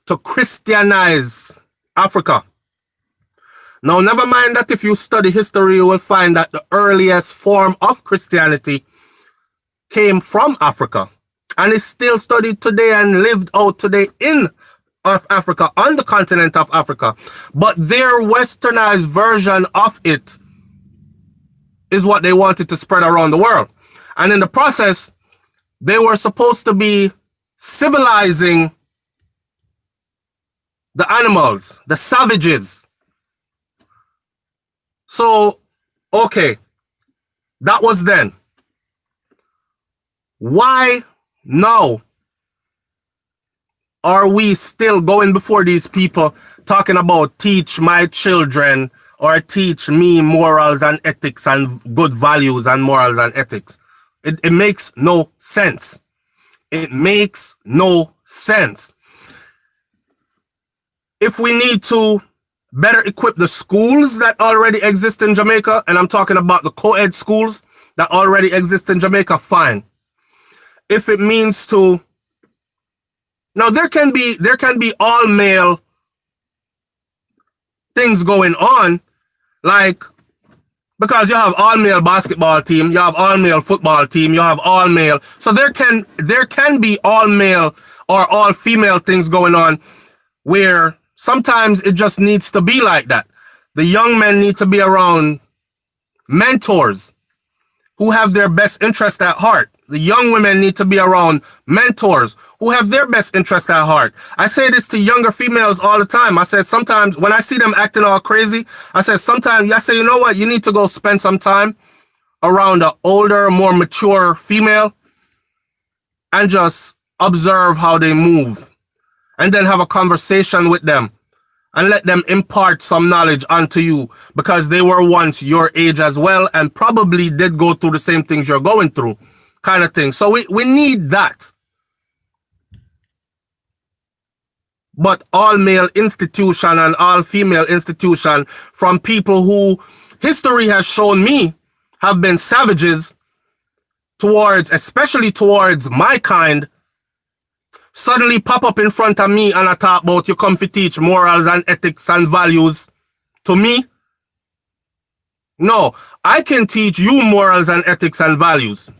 to Christianize Africa. Now, never mind that if you study history, you will find that the earliest form of Christianity came from Africa and is still studied today and lived out today in of Africa, on the continent of Africa. But their westernized version of it is what they wanted to spread around the world. And in the process, they were supposed to be civilizing the animals, the savages. So, okay, that was then. Why now are we still going before these people talking about teach my children or teach me morals and ethics and good values and morals and ethics? It makes no sense. It makes no sense. If we need to better equip the schools that already exist in Jamaica, and I'm talking about the co-ed schools that already exist in Jamaica, fine. If it means to, now there can be all male things going on, like, because you have all male basketball team, you have all male football team, you have all male, so there can be all male or all female things going on, where sometimes it just needs to be like that. The young men need to be around mentors who have their best interest at heart. The young women need to be around mentors who have their best interest at heart. I say this to younger females all the time. I said sometimes when I see them acting all crazy, I say, you know what? You need to go spend some time around an older, more mature female and just observe how they move, and then have a conversation with them and let them impart some knowledge onto you, because they were once your age as well and probably did go through the same things you're going through, kind of thing. So we need that. But all male institution and all female institution from people who history has shown me have been savages towards, especially towards my kind, suddenly pop up in front of me and I talk about you come to teach morals and ethics and values to me. No, I can teach you morals and ethics and values.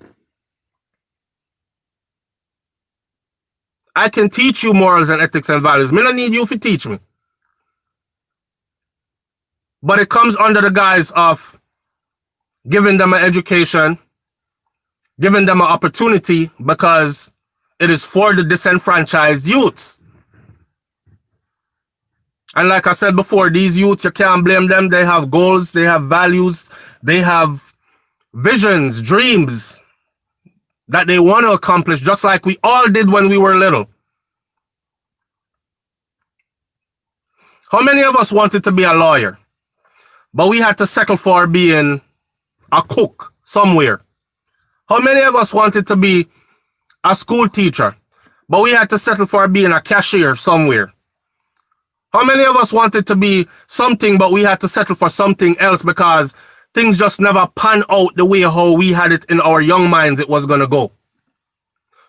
I can teach you morals and ethics and values. Me don't need you to teach me. But it comes under the guise of giving them an education, giving them an opportunity, because it is for the disenfranchised youths. And like I said before, these youths, you can't blame them. They have goals, they have values, they have visions, dreams that they want to accomplish, just like we all did when we were little. How many of us wanted to be a lawyer, but we had to settle for being a cook somewhere? How many of us wanted to be a school teacher, but we had to settle for being a cashier somewhere? How many of us wanted to be something, but we had to settle for something else because things just never pan out the way how we had it in our young minds it was going to go?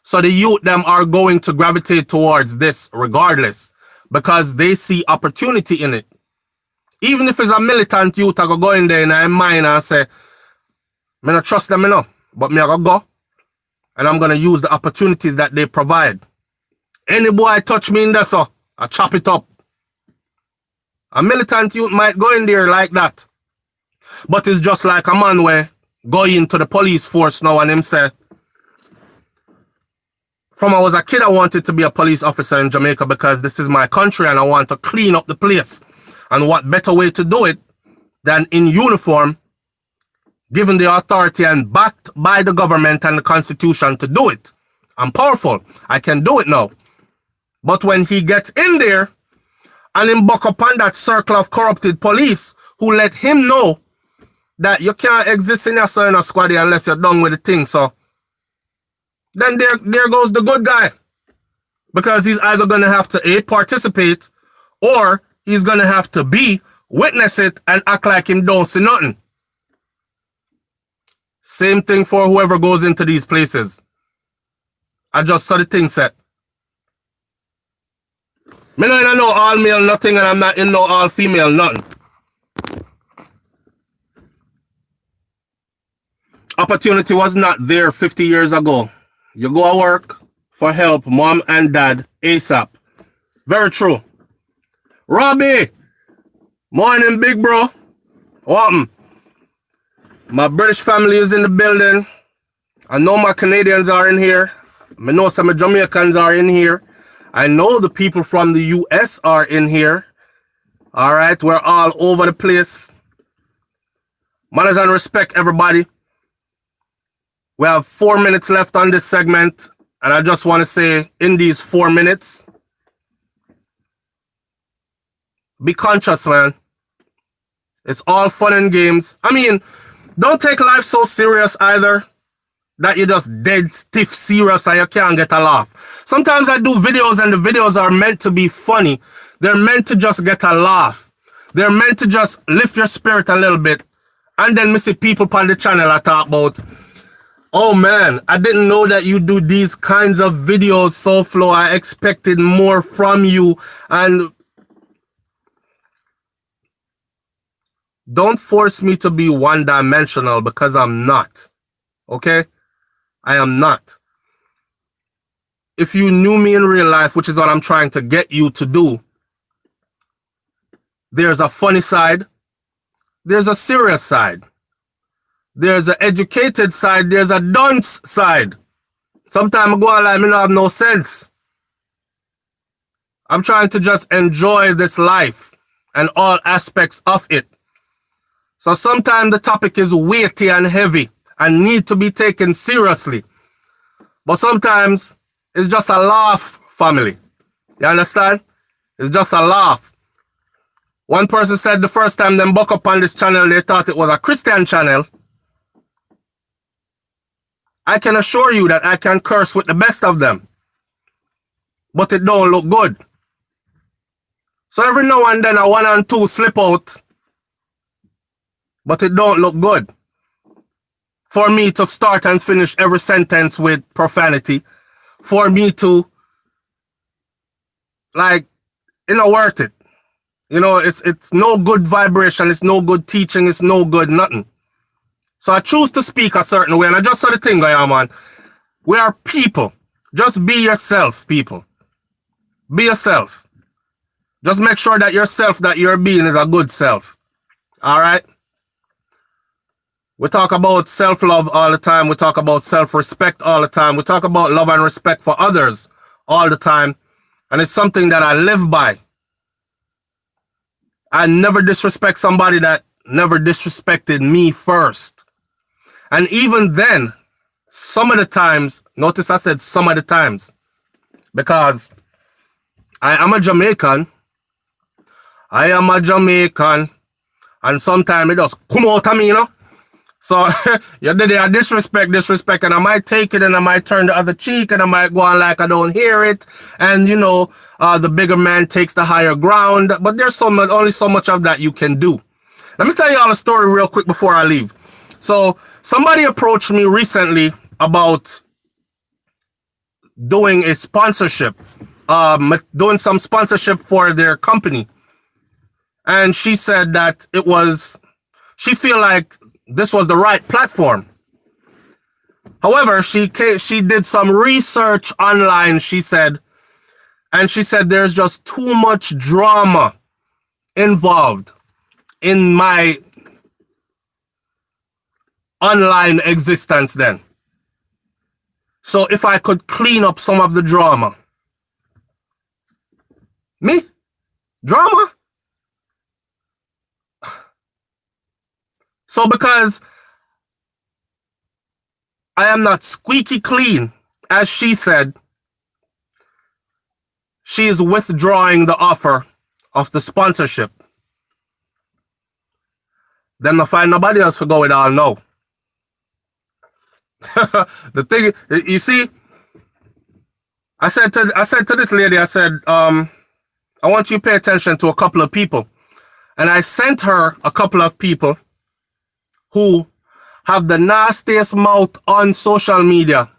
So the youth them are going to gravitate towards this regardless, because they see opportunity in it. Even if it's a militant youth, I go in there in my mind and say, I don't trust them enough, but I go and I'm going to use the opportunities that they provide. Any boy touch me in there, so I chop it up. A militant youth might go in there like that. But it's just like a man where go into the police force now and him say, from I was a kid, I wanted to be a police officer in Jamaica because this is my country and I want to clean up the place. And what better way to do it than in uniform, given the authority and backed by the government and the constitution to do it. I'm powerful. I can do it now. But when he gets in there and him buck upon that circle of corrupted police who let him know that you can't exist in your squad unless you're done with the thing, so then there goes the good guy. Because he's either going to have to A, participate, or he's going to have to B, witness it and act like him don't see nothing. Same thing for whoever goes into these places. I just saw the thing set. Me not in no all male nothing and I'm not in no all female nothing. Opportunity was not there 50 years ago. You go to work for help, mom and dad, ASAP. Very true. Robbie, morning, big bro. Welcome. My British family is in the building. I know my Canadians are in here. I know some Jamaicans are in here. I know the people from the US are in here. All right, we're all over the place. Manners and respect, everybody. We have 4 minutes left on this segment, and I just want to say, in these 4 minutes, be conscious, man. It's all fun and games. I mean, don't take life so serious either that you just dead stiff serious and you can't get a laugh. Sometimes I do videos and the videos are meant to be funny. They're meant to just get a laugh. They're meant to just lift your spirit a little bit. And then me see people on the channel I talk about, oh man, I didn't know that you do these kinds of videos, SouFlo. I expected more from you. And don't force me to be one-dimensional because I'm not. Okay? I am not. If you knew me in real life, which is what I'm trying to get you to do, there's a funny side. There's a serious side. There's an educated side. There's a dunce side. Sometimes I go on like me not have no sense. I'm trying to just enjoy this life and all aspects of it. So sometimes the topic is weighty and heavy and need to be taken seriously. But sometimes it's just a laugh, family. You understand? It's just a laugh. One person said the first time them buck up on this channel, they thought it was a Christian channel. I can assure you that I can curse with the best of them. But it don't look good. So every now and then a 1 and 2 slip out. But it don't look good. For me to start and finish every sentence with profanity. For me to, like, worth it. It's no good vibration. It's no good teaching. It's no good nothing. So I choose to speak a certain way. And I just saw the thing going on, man. We are people. Just be yourself, people. Be yourself. Just make sure that yourself, that you're being, is a good self. All right? We talk about self-love all the time. We talk about self-respect all the time. We talk about love and respect for others all the time. And it's something that I live by. I never disrespect somebody that never disrespected me first. And even then, some of the times, notice I said some of the times, because I am a Jamaican. I am a Jamaican. And sometimes it just come out of me, you know? So, you did a disrespect, and I might take it and I might turn the other cheek and I might go on like I don't hear it. And, the bigger man takes the higher ground. But there's only so much of that you can do. Let me tell you all a story real quick before I leave. So, somebody approached me recently about doing a sponsorship, doing some sponsorship for their company. And she said that she feel like this was the right platform. However, she did some research online, she said, and she said there's just too much drama involved in my online existence then. So if I could clean up some of the drama. Me? Drama? So because I am not squeaky clean, as she said, she is withdrawing the offer of the sponsorship. Then I find nobody else to go with all no. The thing, you see, I said to this lady, I said, I want you to pay attention to a couple of people. And I sent her a couple of people who have the nastiest mouth on social media.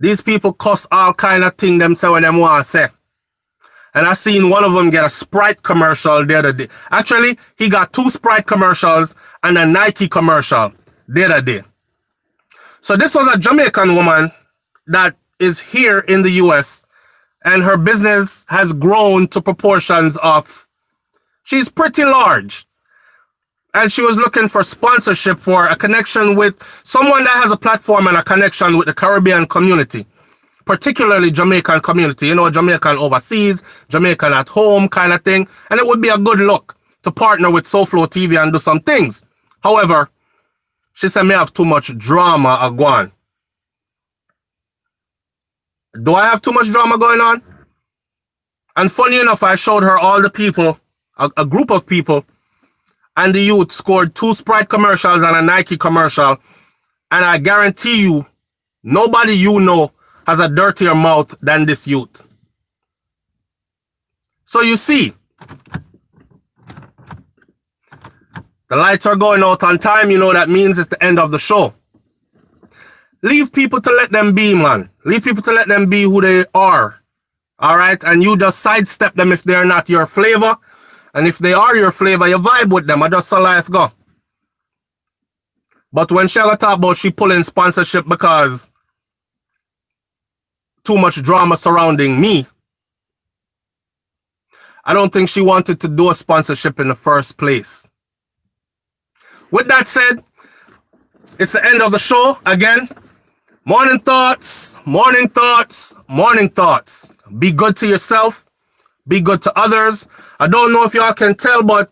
These people cuss all kind of things them say when them want to say. And I seen one of them get a Sprite commercial the other day. Actually, he got 2 Sprite commercials and a Nike commercial the other day. So this was a Jamaican woman that is here in the US. and her business has grown to proportions of, she's pretty large. And she was looking for sponsorship for a connection with someone that has a platform and a connection with the Caribbean community, particularly Jamaican community, you know, Jamaican overseas, Jamaican at home kind of thing. And it would be a good look to partner with SouFLoTV and do some things. However, she said, me have too much drama agwan. Do I have too much drama going on? And funny enough, I showed her all the people, a group of people, and the youth scored 2 Sprite commercials and a Nike commercial. And I guarantee you, nobody you know has a dirtier mouth than this youth. So you see, the lights are going out on time. You know that means it's the end of the show. Leave people to let them be, man. Leave people to let them be who they are. All right? And you just sidestep them if they're not your flavor. And if they are your flavor, you vibe with them. I just saw life go. But when she talk about she pulling sponsorship because too much drama surrounding me, I don't think she wanted to do a sponsorship in the first place. With that said, it's the end of the show again. Morning thoughts, morning thoughts, morning thoughts. Be good to yourself. Be good to others. I don't know if y'all can tell, but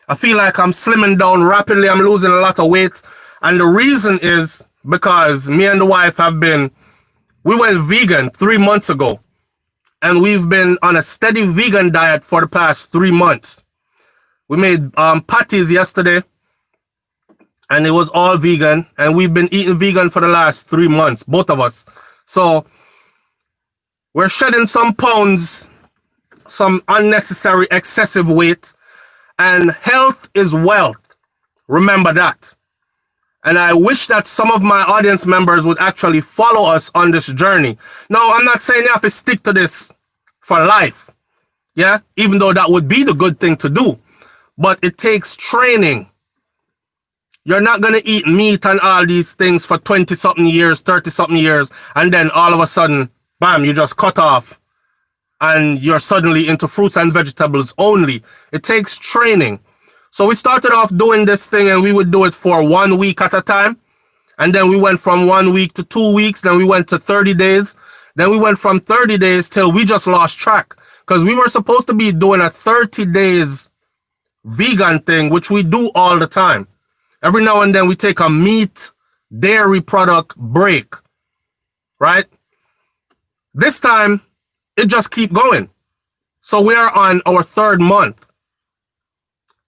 I feel like I'm slimming down rapidly. I'm losing a lot of weight. And the reason is because me and the wife we went vegan 3 months ago. And we've been on a steady vegan diet for the past 3 months. We made patties yesterday. And it was all vegan. And we've been eating vegan for the last 3 months, both of us. So we're shedding some pounds, some unnecessary excessive weight. And health is wealth. Remember that. And I wish that some of my audience members would actually follow us on this journey. Now, I'm not saying you have to stick to this for life. Yeah? Even though that would be the good thing to do. But it takes training. You're not going to eat meat and all these things for 20-something years, 30-something years, and then all of a sudden, bam, you just cut off and you're suddenly into fruits and vegetables only. It takes training. So we started off doing this thing and we would do it for 1 week at a time. And then we went from 1 week to 2 weeks. Then we went to 30 days. Then we went from 30 days till we just lost track because we were supposed to be doing a 30 days vegan thing, which we do all the time. Every now and then we take a meat, dairy product break, right? This time, it just keep going. So we are on our 3rd month.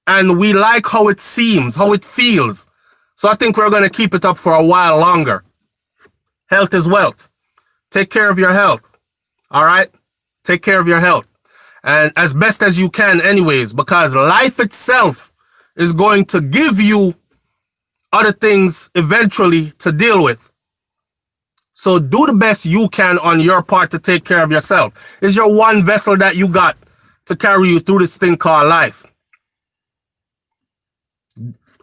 And we like how it seems, how it feels. So I think we're going to keep it up for a while longer. Health is wealth. Take care of your health, all right? Take care of your health. And as best as you can anyways, because life itself is going to give you other things eventually to deal with. So do the best you can on your part to take care of yourself. It's your one vessel that you got to carry you through this thing called life.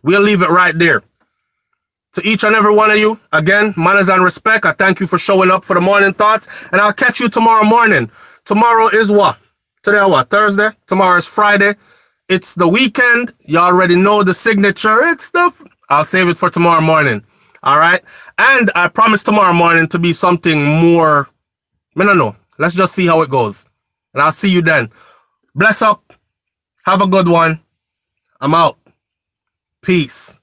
We'll leave it right there. To each and every one of you, again, manners and respect. I thank you for showing up for the morning thoughts. And I'll catch you tomorrow morning. Tomorrow is what? Today what? Thursday? Tomorrow is Friday. It's the weekend. You already know the signature. It's the... I'll save it for tomorrow morning. All right? And I promise tomorrow morning to be something more... I don't know. Let's just see how it goes. And I'll see you then. Bless up. Have a good one. I'm out. Peace.